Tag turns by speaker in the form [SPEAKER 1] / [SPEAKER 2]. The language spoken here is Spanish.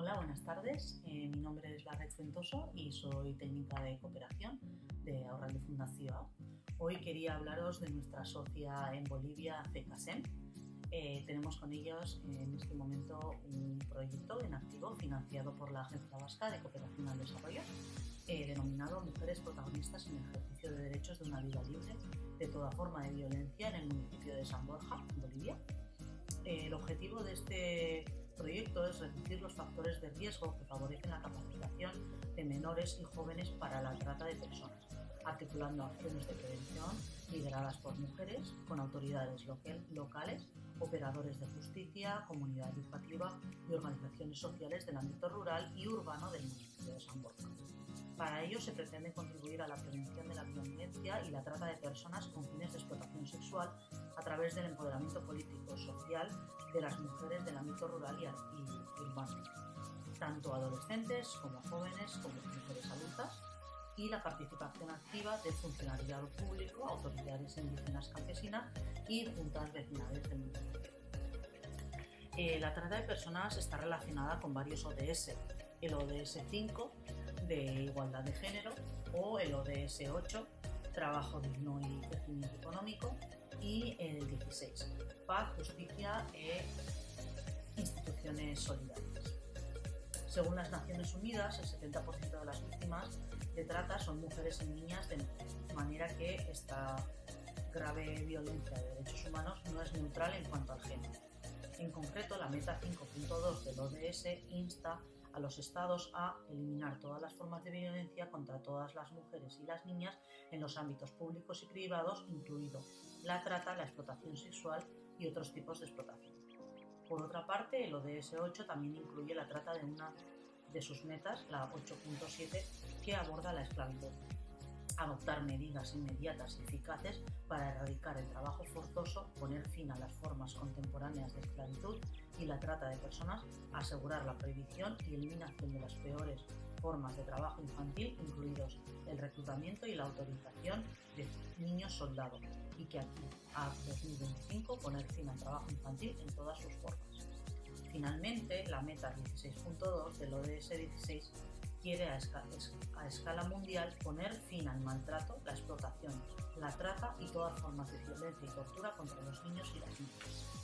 [SPEAKER 1] Hola, buenas tardes. Mi nombre es Larret Ventoso y soy técnica de cooperación de Aurralde Fundación. Hoy quería hablaros de nuestra socia en Bolivia, CECASEM. Tenemos con ellos en este momento un proyecto en activo financiado por la Agencia Vasca de Cooperación al Desarrollo, denominado Mujeres Protagonistas en el Ejercicio de Derechos de una Vida Libre de toda forma de violencia en el municipio de San Borja, Bolivia. El objetivo de este proyecto es reducir los factores de riesgo que favorecen la capacitación de menores y jóvenes para la trata de personas, articulando acciones de prevención lideradas por mujeres con autoridades locales, operadores de justicia, comunidad educativa y organizaciones sociales del ámbito rural y urbano del municipio de San Borja. Para ello se pretende contribuir a la prevención de la violencia y la trata de personas con fines de explotación sexual a través del empoderamiento político y social de las mujeres del ámbito rural y urbano, tanto adolescentes como jóvenes como mujeres adultas, y la participación activa del funcionariado público, autoridades indígenas campesinas y juntas vecinales del municipio. La trata de personas está relacionada con varios ODS, el ODS 5 de igualdad de género o el ODS 8, trabajo digno y crecimiento económico, y el 16, paz, justicia e instituciones solidarias. Según las Naciones Unidas, el 70% de las víctimas de trata son mujeres y niñas, de manera que esta grave violencia de derechos humanos no es neutral en cuanto al género. En concreto, la meta 5.2 del ODS insta a los Estados a eliminar todas las formas de violencia contra todas las mujeres y las niñas en los ámbitos públicos y privados, incluido la trata, la explotación sexual y otros tipos de explotación. Por otra parte, el ODS 8 también incluye la trata de una de sus metas, la 8.7, que aborda la esclavitud. Adoptar medidas inmediatas y eficaces para erradicar el trabajo forzoso, poner fin a las formas contemporáneas de esclavitud y la trata de personas, asegurar la prohibición y eliminación de las peores formas de trabajo infantil, incluidos el reclutamiento y la autorización de niños soldado, y que aquí a 2025 poner fin al trabajo infantil en todas sus formas. Finalmente, la meta 16.2 del ODS 16 quiere a escala mundial poner fin al maltrato, la explotación, la trata y todas formas de violencia y tortura contra los niños y las niñas.